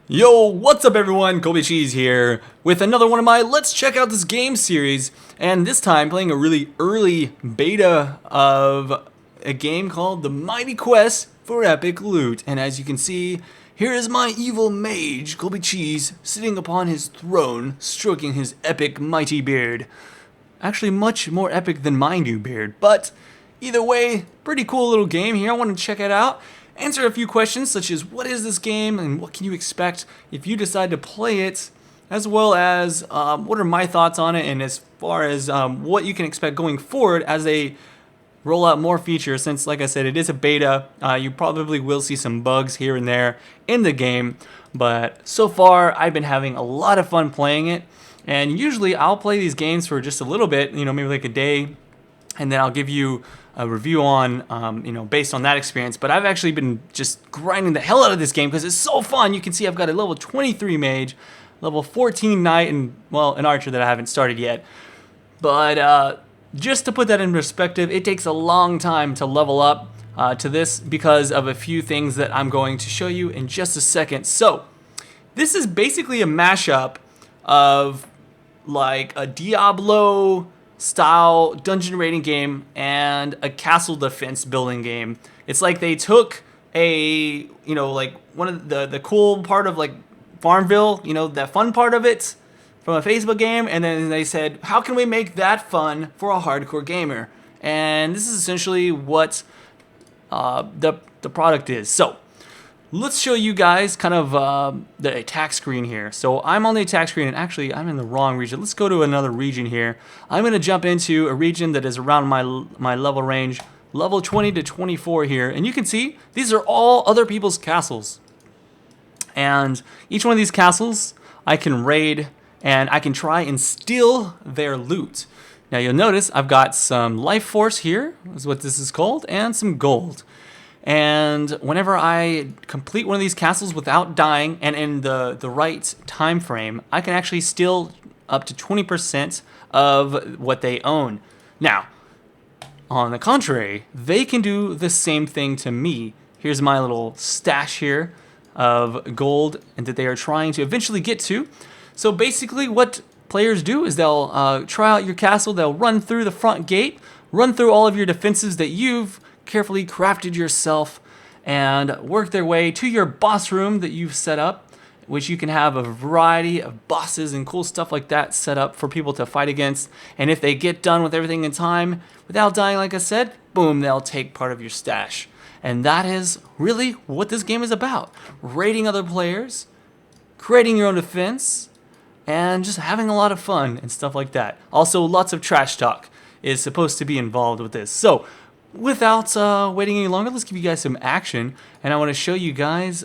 Yo, what's up everyone? Colby Cheese here with another one of my Let's Check Out This Game series, and this time playing a really early beta of a game called The Mighty Quest for Epic Loot. And as you can see, here is my evil mage, Colby Cheese, sitting upon his throne, stroking his epic mighty beard. Actually much more epic than my new beard, but either way, pretty cool little game here. I want to check it out. Answer a few questions such as what is this game and what can you expect if you decide to play it, as well as what are my thoughts on it, and as far as what you can expect going forward as they roll out more features. Since, like I said, it is a beta, you probably will see some bugs here and there in the game, but so far I've been having a lot of fun playing it. And usually I'll play these games for just a little bit, maybe like a day, and then I'll give you a review on, based on that experience. But I've actually been just grinding the hell out of this game because it's so fun. You can see I've got a level 23 mage, level 14 knight, and, well, an archer that I haven't started yet. But just to put that in perspective, it takes a long time to level up to this because of a few things that I'm going to show you in just a second. So, this is basically a mashup of like a Diablo style dungeon raiding game and a castle defense building game. It's like they took a, like one of the cool part of like Farmville, that fun part of it from a Facebook game, and then they said, how can we make that fun for a hardcore gamer? And this is essentially what the product is. So let's show you guys kind of the attack screen here. So I'm on the attack screen, and actually I'm in the wrong region. Let's go to another region here. I'm going to jump into a region that is around my level range, level 20 to 24 here. And you can see these are all other people's castles. And each one of these castles I can raid, and I can try and steal their loot. Now you'll notice I've got some life force here, is what this is called, and some gold. And whenever I complete one of these castles without dying and in the right time frame, I can actually steal up to 20% of what they own. Now, on the contrary, they can do the same thing to me. Here's my little stash here of gold and that they are trying to eventually get to. So basically what players do is they'll try out your castle, they'll run through the front gate, run through all of your defenses that you've carefully crafted yourself, and work their way to your boss room that you've set up, which you can have a variety of bosses and cool stuff like that set up for people to fight against. And if they get done with everything in time without dying, like I said, boom, they'll take part of your stash. And that is really what this game is about: raiding other players, creating your own defense, and just having a lot of fun and stuff like that. Also, lots of trash talk is supposed to be involved with this. So without waiting any longer, let's give you guys some action, and I want to show you guys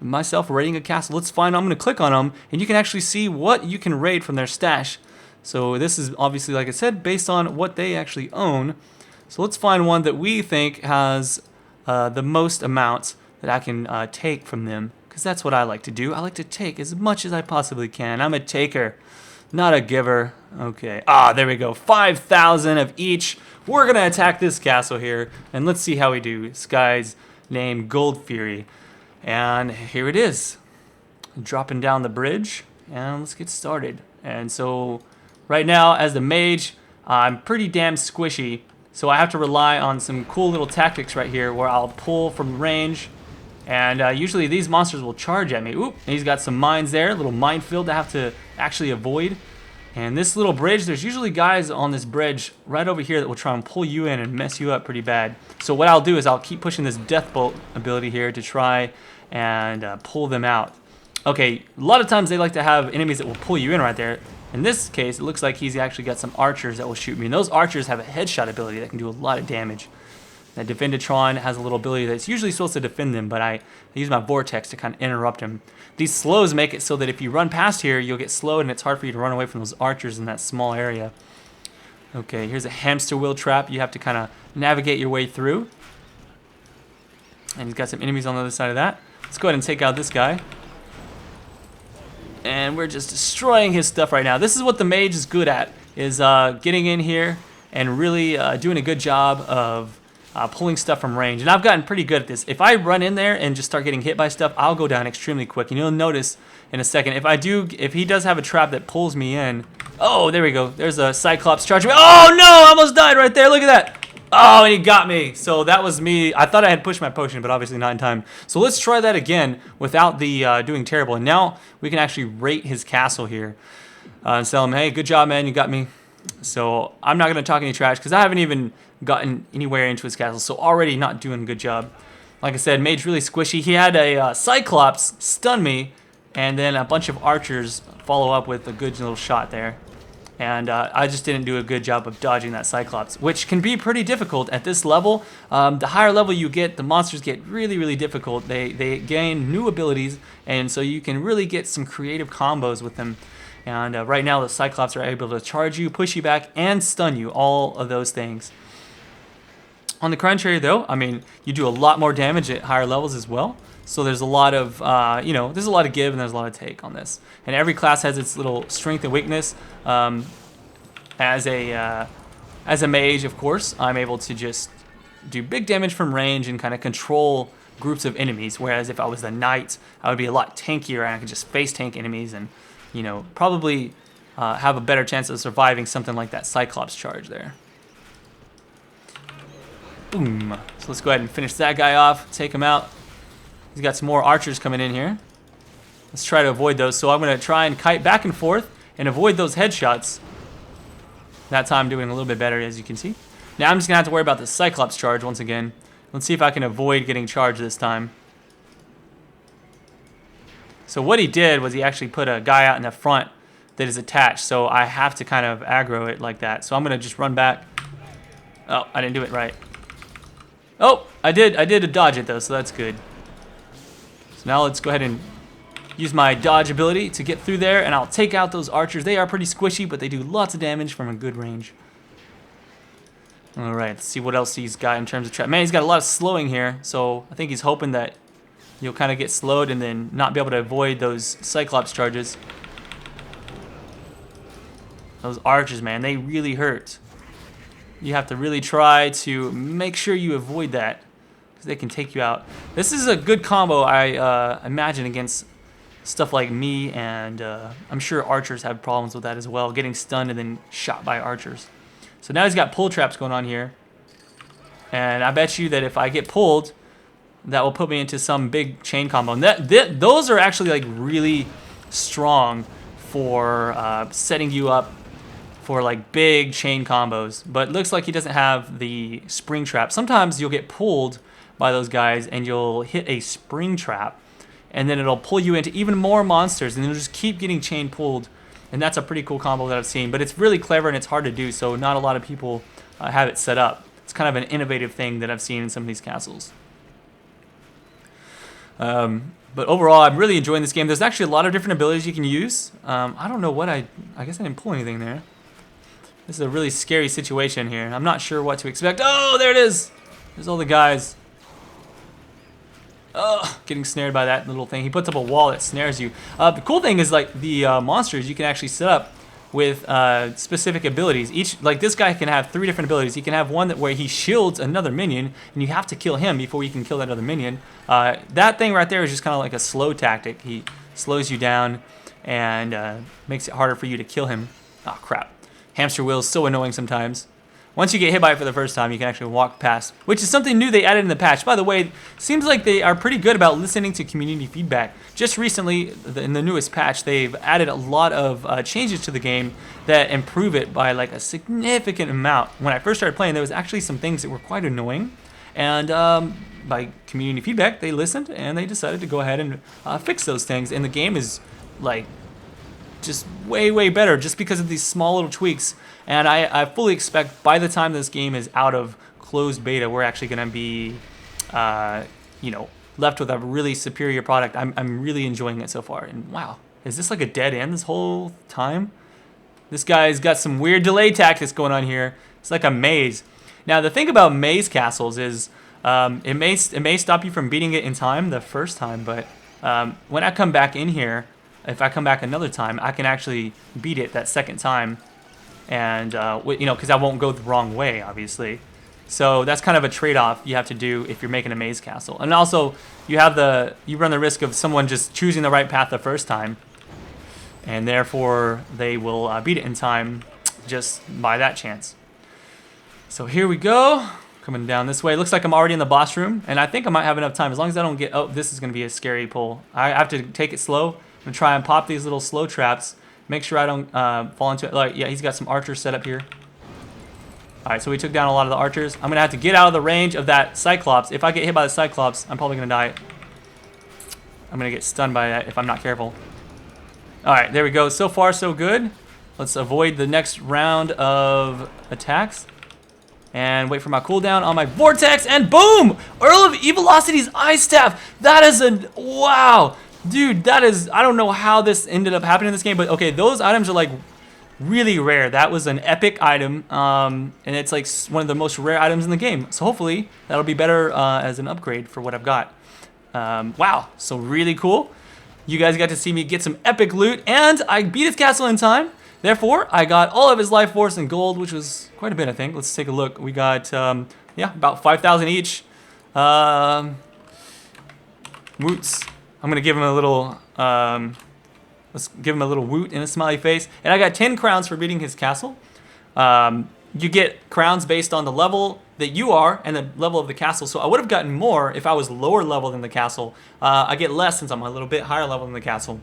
myself raiding a castle. Let's find, I'm going to click on them, and you can actually see what you can raid from their stash. So this is obviously, like I said, based on what they actually own. So let's find one that we think has the most amount that I can take from them, because that's what I like to do. I like to take as much as I possibly can. I'm a taker, not a giver. Okay. There we go. 5,000 of each. We're going to attack this castle here, and let's see how we do. This guy's named Gold Fury. And here it is. Dropping down the bridge, and let's get started. And so right now, as the mage, I'm pretty damn squishy, so I have to rely on some cool little tactics right here where I'll pull from range. And usually these monsters will charge at me. Oop, and he's got some mines there, a little minefield I have to actually avoid. And this little bridge, there's usually guys on this bridge right over here that will try and pull you in and mess you up pretty bad. So what I'll do is I'll keep pushing this death bolt ability here to try and pull them out. Okay, a lot of times they like to have enemies that will pull you in right there. In this case, it looks like he's actually got some archers that will shoot me. And those archers have a headshot ability that can do a lot of damage. That Defendatron has a little ability that's usually supposed to defend them, but I use my Vortex to kind of interrupt him. These slows make it so that if you run past here, you'll get slowed, and it's hard for you to run away from those archers in that small area. Okay, here's a hamster wheel trap you have to kind of navigate your way through. And he's got some enemies on the other side of that. Let's go ahead and take out this guy. And we're just destroying his stuff right now. This is what the mage is good at, is getting in here and really doing a good job of pulling stuff from range. And I've gotten pretty good at this. If I run in there and just start getting hit by stuff, I'll go down extremely quick. And you'll notice in a second, if he does have a trap that pulls me in. Oh, there we go. There's a Cyclops charging me. Oh no, I almost died right there. Look at that. Oh, and he got me. So that was me. I thought I had pushed my potion, but obviously not in time. So let's try that again without the doing terrible. And now we can actually rate his castle here. And tell him, hey, good job, man. You got me. So I'm not going to talk any trash because I haven't even gotten anywhere into his castle. So already not doing a good job. Like I said, Mage's really squishy. He had a Cyclops stun me, and then a bunch of archers follow up with a good little shot there. And I just didn't do a good job of dodging that Cyclops, which can be pretty difficult at this level. The higher level you get, the monsters get really, really difficult. They gain new abilities, and so you can really get some creative combos with them. And right now the Cyclops are able to charge you, push you back, and stun you, all of those things. On the contrary though, I mean, you do a lot more damage at higher levels as well. So there's a lot of, there's a lot of give and there's a lot of take on this. And every class has its little strength and weakness. As a mage, of course, I'm able to just do big damage from range and kind of control groups of enemies. Whereas if I was the knight, I would be a lot tankier and I could just face tank enemies and, probably have a better chance of surviving something like that Cyclops charge there. Boom. So let's go ahead and finish that guy off, take him out. He's got some more archers coming in here. Let's try to avoid those. So I'm going to try and kite back and forth and avoid those headshots. That time doing a little bit better, as you can see. Now I'm just going to have to worry about the Cyclops charge once again. Let's see if I can avoid getting charged this time. So what he did was he actually put a guy out in the front that is attached. So I have to kind of aggro it like that. So I'm going to just run back. Oh, I didn't do it right. Oh, I did dodge it though, so that's good. So now let's go ahead and use my dodge ability to get through there, and I'll take out those archers. They are pretty squishy, but they do lots of damage from a good range. All right, let's see what else he's got in terms of trap. Man, he's got a lot of slowing here, so I think he's hoping that you'll kind of get slowed and then not be able to avoid those Cyclops charges. Those archers, man, they really hurt. You have to really try to make sure you avoid that, because they can take you out. This is a good combo, I imagine, against stuff like me, and I'm sure archers have problems with that as well, getting stunned and then shot by archers. So now he's got pull traps going on here, and I bet you that if I get pulled, that will put me into some big chain combo. And those are actually like really strong for setting you up for like big chain combos, but it looks like he doesn't have the spring trap. Sometimes you'll get pulled by those guys and you'll hit a spring trap, and then it'll pull you into even more monsters, and you'll just keep getting chain pulled. And that's a pretty cool combo that I've seen, but it's really clever and it's hard to do, so not a lot of people have it set up. It's kind of an innovative thing that I've seen in some of these castles. But overall, I'm really enjoying this game. There's actually a lot of different abilities you can use. I don't know what I guess I didn't pull anything there. This is a really scary situation here. I'm not sure what to expect. Oh, there it is. There's all the guys. Oh, getting snared by that little thing. He puts up a wall that snares you. The cool thing is, like, the monsters you can actually set up with specific abilities. Each, like this guy can have 3 different abilities. He can have one where he shields another minion, and you have to kill him before you can kill that other minion. That thing right there is just kind of like a slow tactic. He slows you down and makes it harder for you to kill him. Oh, crap. Hamster wheel is so annoying sometimes. Once you get hit by it for the first time, you can actually walk past, which is something new they added in the patch. By the way, seems like they are pretty good about listening to community feedback. Just recently, in the newest patch, they've added a lot of changes to the game that improve it by like a significant amount. When I first started playing, there was actually some things that were quite annoying, and by community feedback, they listened and they decided to go ahead and fix those things. And the game is like just way better just because of these small little tweaks. And I fully expect by the time this game is out of closed beta, we're actually going to be, left with a really superior product. I'm really enjoying it so far. And wow, is this like a dead end this whole time? This guy's got some weird delay tactics going on here. It's like a maze. Now the thing about maze castles is it may stop you from beating it in time the first time, but when I come back in here, if I come back another time, I can actually beat it that second time. And, because I won't go the wrong way, obviously. So that's kind of a trade-off you have to do if you're making a maze castle. And also, you run the risk of someone just choosing the right path the first time, and therefore they will beat it in time just by that chance. So here we go, coming down this way. Looks like I'm already in the boss room, and I think I might have enough time as long as I don't get. Oh, this is going to be a scary pull. I have to take it slow. I'm gonna try and pop these little slow traps. Make sure I don't fall into it. Like, yeah, he's got some archers set up here. All right, so we took down a lot of the archers. I'm gonna have to get out of the range of that Cyclops. If I get hit by the Cyclops, I'm probably gonna die. I'm gonna get stunned by that if I'm not careful. All right, there we go. So far, so good. Let's avoid the next round of attacks and wait for my cooldown on my Vortex, and boom! Earl of Evilocity's Ice Staff. That is wow. Dude, that is, I don't know how this ended up happening in this game, but okay, those items are like really rare. That was an epic item, and it's like one of the most rare items in the game. So hopefully that'll be better as an upgrade for what I've got. Wow, so really cool. You guys got to see me get some epic loot, and I beat his castle in time. Therefore, I got all of his life force and gold, which was quite a bit, I think. Let's take a look. We got, yeah, about 5,000 each. Woots. I'm gonna give him a little, let's give him a little woot and a smiley face. And I got 10 crowns for beating his castle. You get crowns based on the level that you are and the level of the castle. So I would have gotten more if I was lower level than the castle. I get less since I'm a little bit higher level than the castle.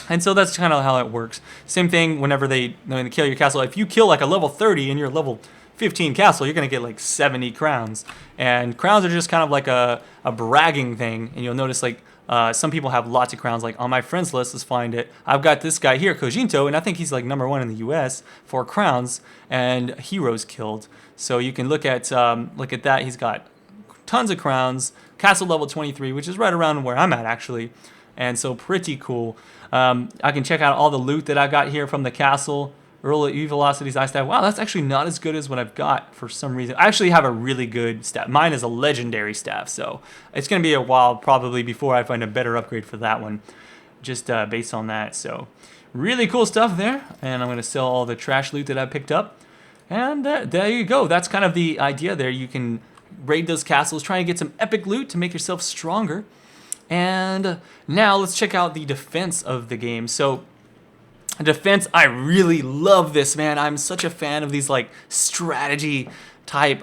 And so that's kind of how it works. Same thing whenever they kill your castle. If you kill like a level 30 and you're level 15 castle, you're gonna get like 70 crowns. And crowns are just kind of like a bragging thing. And you'll notice like some people have lots of crowns. Like on my friends list, let's find it. I've got this guy here, Kojinto, and I think he's like #1 in the US for crowns and heroes killed. So you can look at that. He's got tons of crowns. Castle level 23, which is right around where I'm at actually. And so pretty cool. I can check out all the loot that I got here from the castle. Earl of Evilocity's Ice Staff. Wow, that's actually not as good as what I've got for some reason. I actually have a really good staff. Mine is a legendary staff, so it's going to be a while probably before I find a better upgrade for that one, just based on that. So really cool stuff there, and I'm going to sell all the trash loot that I picked up. And there you go. That's kind of the idea there. You can raid those castles, try and get some epic loot to make yourself stronger. And now let's check out the defense of the game. So defense, I really love this, man. I'm such a fan of these like strategy type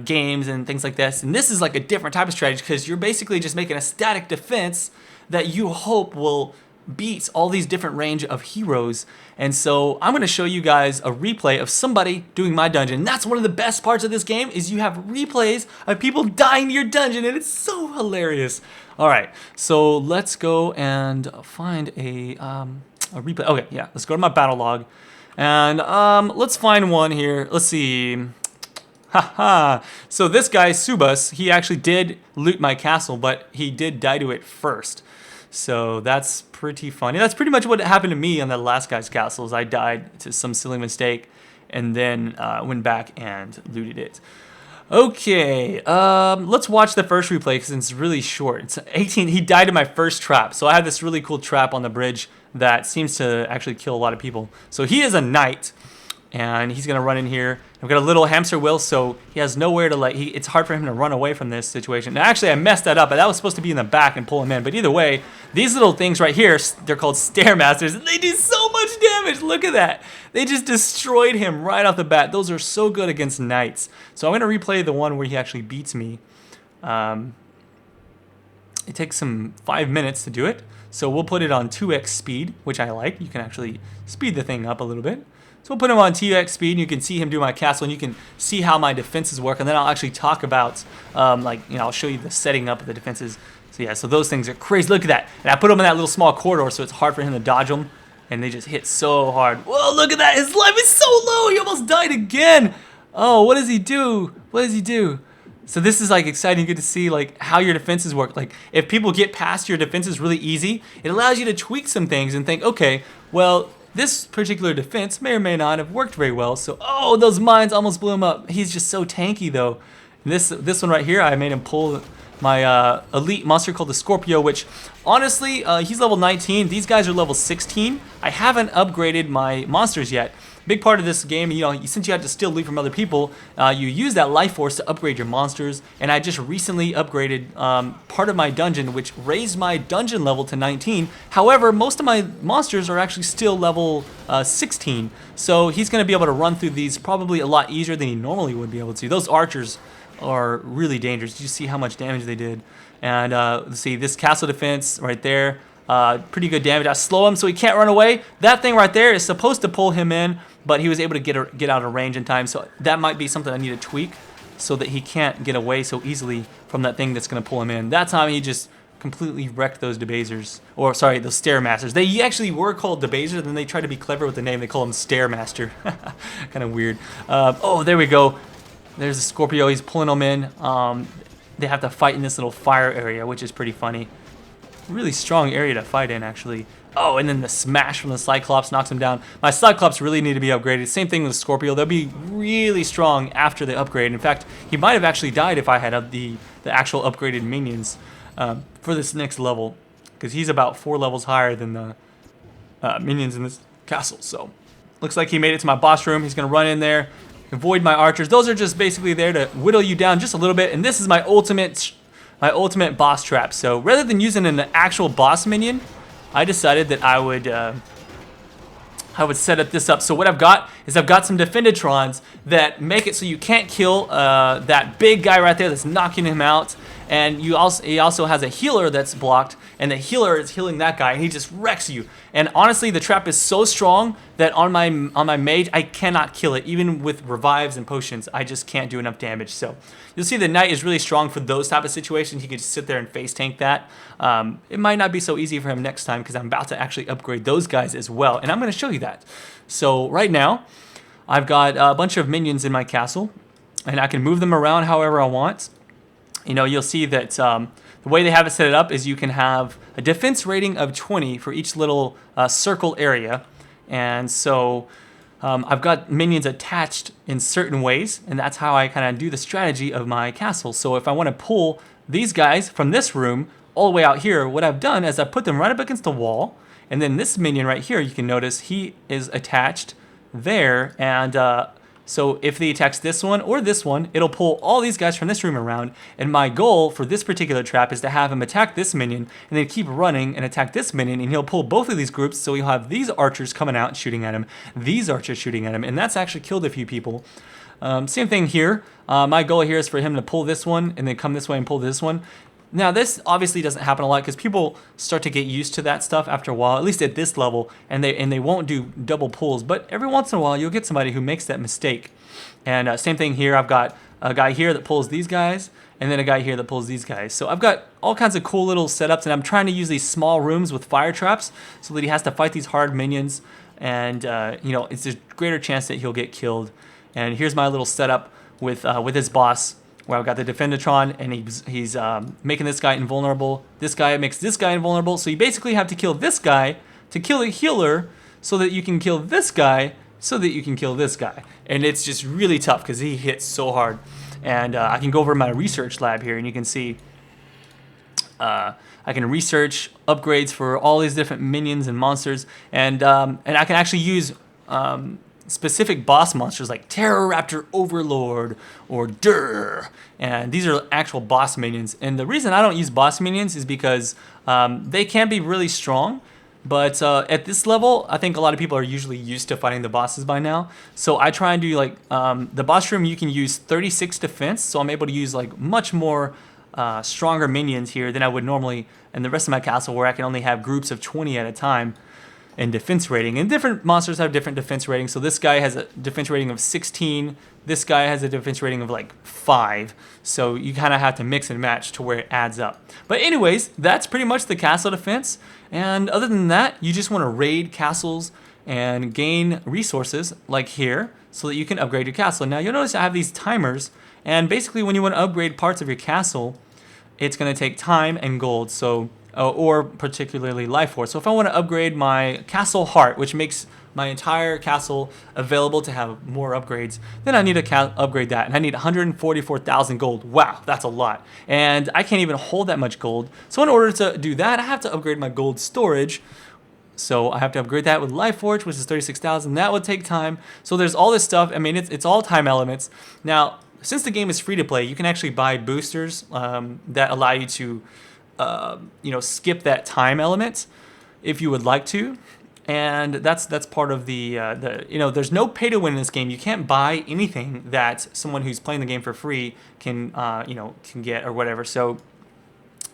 games and things like this. And this is like a different type of strategy because you're basically just making a static defense that you hope will beat all these different range of heroes. And so I'm going to show you guys a replay of somebody doing my dungeon. That's one of the best parts of this game is you have replays of people dying to your dungeon, and it's so hilarious. All right, so let's go and find a replay. Okay, yeah, let's go to my battle log, and let's find one here. Let's see. Haha. So this guy Subas, he actually did loot my castle, but he did die to it first. So that's pretty funny. That's pretty much what happened to me on the last guy's castles. I died to some silly mistake, and then went back and looted it. Okay, let's watch the first replay because it's really short. It's 18. He died in my first trap. So I have this really cool trap on the bridge that seems to actually kill a lot of people. So he is a knight, and he's gonna run in here. I've got a little hamster wheel, so he has nowhere to it's hard for him to run away from this situation. Now, actually, I messed that up, but that was supposed to be in the back and pull him in. But either way, these little things right here, they're called Stairmasters, and they do so much damage. Look at that. They just destroyed him right off the bat. Those are so good against knights. So I'm gonna replay the one where he actually beats me. It takes some 5 minutes to do it. So we'll put it on 2x speed, which I like. You can actually speed the thing up a little bit. So we'll put him on 2x speed, and you can see him do my castle, and you can see how my defenses work. And then I'll actually talk about, I'll show you the setting up of the defenses. So yeah, so those things are crazy. Look at that. And I put him in that little small corridor, so it's hard for him to dodge them. And they just hit so hard. Whoa, look at that. His life is so low. He almost died again. Oh, what does he do? What does he do? So this is like exciting. You get to see like how your defenses work. Like if people get past your defenses really easy, it allows you to tweak some things and think, okay, well, this particular defense may or may not have worked very well. So, oh, those mines almost blew him up. He's just so tanky though. And this one right here, I made him pull my elite monster called the Scorpio, which honestly, he's level 19. These guys are level 16. I haven't upgraded my monsters yet, big part of this game, since you have to steal loot from other people, you use that life force to upgrade your monsters. And I just recently upgraded part of my dungeon, which raised my dungeon level to 19. However, most of my monsters are actually still level 16. So he's going to be able to run through these probably a lot easier than he normally would be able to. Those archers are really dangerous. Did you see how much damage they did? And let's see, this castle defense right there, pretty good damage. I slow him so he can't run away. That thing right there is supposed to pull him in, but he was able to get out of range in time. So that might be something I need to tweak so that he can't get away so easily from that thing that's going to pull him in. That time he just completely wrecked those debasers, or sorry, those stairmasters. They actually were called debasers, then they tried to be clever with the name. They call them stairmaster. Kind of weird. Oh, there we go. There's a Scorpio. He's pulling them in. They have to fight in this little fire area, which is pretty funny. Really strong area to fight in, actually. Oh, and then the smash from the Cyclops knocks him down. My Cyclops really need to be upgraded. Same thing with Scorpio. They'll be really strong after the upgrade. In fact, he might have actually died if I had the actual upgraded minions for this next level, because he's about 4 levels higher than the minions in this castle. So looks like he made it to my boss room. He's gonna run in there, avoid my archers. Those are just basically there to whittle you down just a little bit. And this is my ultimate boss trap. So rather than using an actual boss minion, I decided that I would set this up. So what I've got is I've got some Defendatrons that make it so you can't kill that big guy right there that's knocking him out. And he also has a healer that's blocked, and the healer is healing that guy, and he just wrecks you. And honestly, the trap is so strong that on my mage, I cannot kill it. Even with revives and potions, I just can't do enough damage. So you'll see the knight is really strong for those type of situations. He could just sit there and face tank that. It might not be so easy for him next time, because I'm about to actually upgrade those guys as well, and I'm going to show you that. So right now, I've got a bunch of minions in my castle, and I can move them around however I want. You'll see that the way they have it set up is you can have a defense rating of 20 for each little circle area. And so I've got minions attached in certain ways, and that's how I kind of do the strategy of my castle. So if I want to pull these guys from this room all the way out here, what I've done is I put them right up against the wall. And then this minion right here, you can notice he is attached there. And so if he attacks this one or this one, it'll pull all these guys from this room around. And my goal for this particular trap is to have him attack this minion and then keep running and attack this minion. And he'll pull both of these groups. So he'll have these archers coming out and shooting at him, these archers shooting at him. And that's actually killed a few people. Same thing here. My goal here is for him to pull this one and then come this way and pull this one. Now, this obviously doesn't happen a lot because people start to get used to that stuff after a while, at least at this level, and they won't do double pulls. But every once in a while, you'll get somebody who makes that mistake. And same thing here. I've got a guy here that pulls these guys, and then a guy here that pulls these guys. So I've got all kinds of cool little setups, and I'm trying to use these small rooms with fire traps so that he has to fight these hard minions, and it's a greater chance that he'll get killed. And here's my little setup with his boss, where I've got the Defendatron, and he's making this guy invulnerable. This guy makes this guy invulnerable. So you basically have to kill this guy to kill a healer so that you can kill this guy so that you can kill this guy. And it's just really tough because he hits so hard. And I can go over my research lab here, and you can see I can research upgrades for all these different minions and monsters. And I can actually use specific boss monsters like Terroraptor Overlord or Durr, and these are actual boss minions. And the reason I don't use boss minions is because they can be really strong, but at this level, I think a lot of people are usually used to fighting the bosses by now. So I try and do like the boss room. You can use 36 defense, so I'm able to use like much more stronger minions here than I would normally in the rest of my castle, where I can only have groups of 20 at a time. And defense rating, and different monsters have different defense ratings. So this guy has a defense rating of 16. This guy has a defense rating of like 5. So you kind of have to mix and match to where it adds up. But anyways, that's pretty much the castle defense. And other than that, you just want to raid castles and gain resources like here so that you can upgrade your castle. Now you'll notice I have these timers, and basically when you want to upgrade parts of your castle, it's going to take time and gold. So or particularly life force. So if I want to upgrade my castle heart, which makes my entire castle available to have more upgrades, then I need to upgrade that, and I need 144,000 gold. Wow, that's a lot, and I can't even hold that much gold. So in order to do that, I have to upgrade my gold storage So I have to upgrade that with Life Forge, which is 36,000. That would take time. So there's all this stuff. I mean, it's all time elements. Now, since the game is free to play, you can actually buy boosters that allow you to, skip that time element if you would like to. And that's part of the there's no pay to win in this game. You can't buy anything that someone who's playing the game for free can get or whatever. So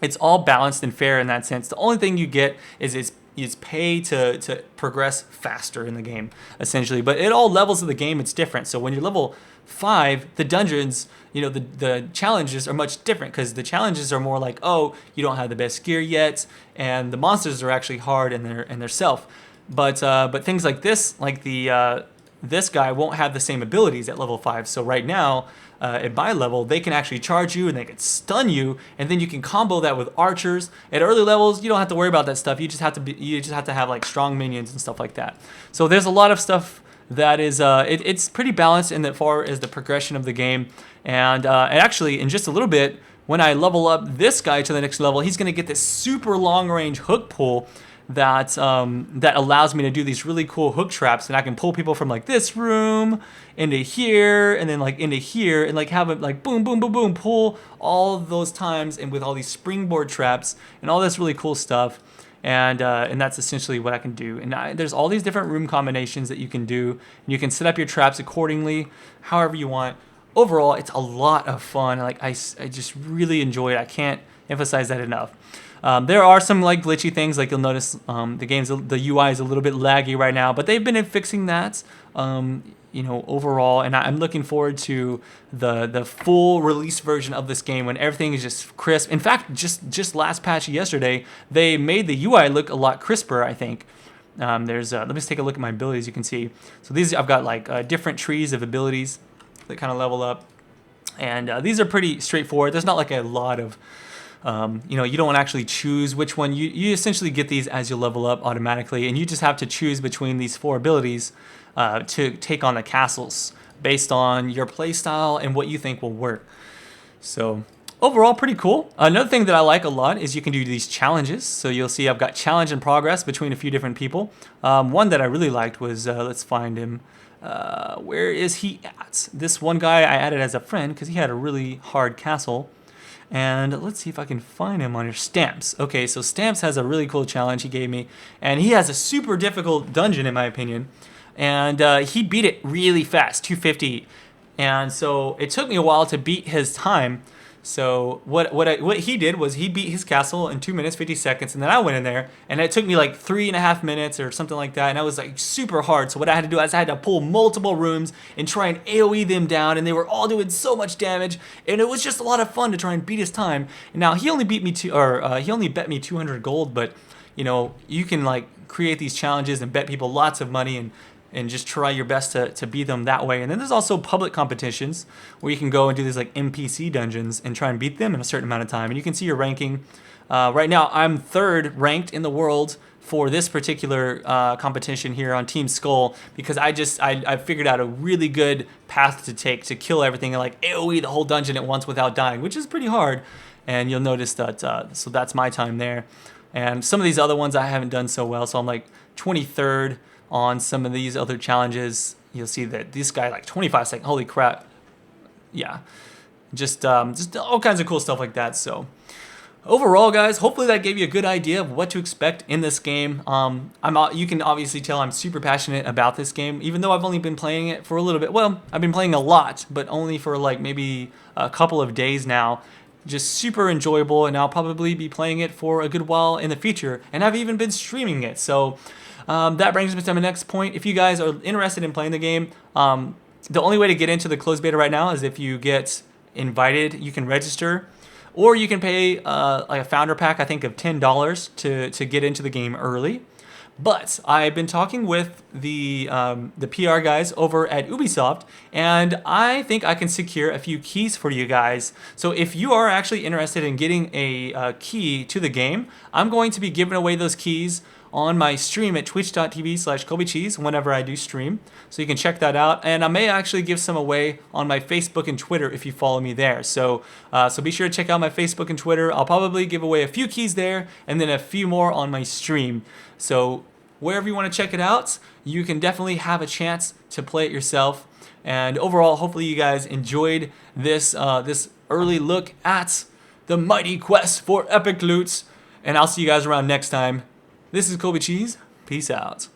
it's all balanced and fair in that sense. The only thing you get is pay to progress faster in the game, essentially. But at all levels of the game, it's different. So when you're level 5, the dungeons, the challenges are much different, because the challenges are more like, oh, you don't have the best gear yet, and the monsters are actually hard in their self. But things like this, like this guy won't have the same abilities at level 5. So right now, at my level, they can actually charge you and they can stun you, and then you can combo that with archers. At early levels, you don't have to worry about that stuff. You just have to have like strong minions and stuff like that. So there's a lot of stuff that is it's pretty balanced in as far as the progression of the game. And actually, in just a little bit, when I level up this guy to the next level, he's going to get this super long range hook pull that allows me to do these really cool hook traps, and I can pull people from like this room into here, and then like into here, and like have it like boom, boom, boom, boom, pull all those times, and with all these springboard traps and all this really cool stuff. And that's essentially what I can do. And there's all these different room combinations that you can do, and you can set up your traps accordingly, however you want. Overall, it's a lot of fun. Like I just really enjoy it. I can't emphasize that enough. There are some like glitchy things, like you'll notice the UI is a little bit laggy right now, but they've been fixing that overall, and I'm looking forward to the full release version of this game when everything is just crisp. In fact, just last patch yesterday, they made the UI look a lot crisper, I think. Let me just take a look at my abilities. You can see, so these I've got like different trees of abilities that kind of level up, and these are pretty straightforward. There's not like a lot of you don't actually choose which one. You essentially get these as you level up automatically, and you just have to choose between these 4 abilities to take on the castles based on your playstyle and what you think will work. So overall, pretty cool. Another thing that I like a lot is you can do these challenges. So you'll see I've got challenge and progress between a few different people. One that I really liked was, let's find him. Where is he at? This one guy I added as a friend because he had a really hard castle. And let's see if I can find him on your Stamps. Okay, so Stamps has a really cool challenge he gave me, and he has a super difficult dungeon in my opinion, and he beat it really fast, 250, and so it took me a while to beat his time. So what he did was he beat his castle in 2 minutes 50 seconds, and then I went in there, and it took me like 3.5 minutes or something like that, and that was like super hard. So what I had to do is I had to pull multiple rooms and try and AoE them down, and they were all doing so much damage, and it was just a lot of fun to try and beat his time. And now he only beat me he only bet me 200 gold, but you can like create these challenges and bet people lots of money and just try your best to beat them that way. And then there's also public competitions where you can go and do these like NPC dungeons and try and beat them in a certain amount of time. And you can see your ranking. Right now, I'm 3rd ranked in the world for this particular competition here on Team Skull, because I figured out a really good path to take to kill everything and like AoE the whole dungeon at once without dying, which is pretty hard. And you'll notice that, so that's my time there. And some of these other ones I haven't done so well, so I'm like 23rd on some of these other challenges. You'll see that this guy like 25 seconds. Holy crap! Yeah, just all kinds of cool stuff like that. So overall, guys, hopefully that gave you a good idea of what to expect in this game. You can obviously tell I'm super passionate about this game, even though I've only been playing it for a little bit. Well, I've been playing a lot, but only for like maybe a couple of days now. Just super enjoyable, and I'll probably be playing it for a good while in the future, and I've even been streaming it. So that brings me to my next point. If you guys are interested in playing the game, the only way to get into the closed beta right now is if you get invited. You can register, or you can pay like a founder pack, I think of $10 to get into the game early. But I've been talking with the PR guys over at Ubisoft, and I think I can secure a few keys for you guys. So if you are actually interested in getting a key to the game, I'm going to be giving away those keys on my stream at twitch.tv/KobeCheese whenever I do stream. So you can check that out. And I may actually give some away on my Facebook and Twitter if you follow me there. So be sure to check out my Facebook and Twitter. I'll probably give away a few keys there and then a few more on my stream. So wherever you want to check it out, you can definitely have a chance to play it yourself. And overall, hopefully you guys enjoyed this this early look at the mighty quest for epic loots. And I'll see you guys around next time. This is Colby Cheese. Peace out.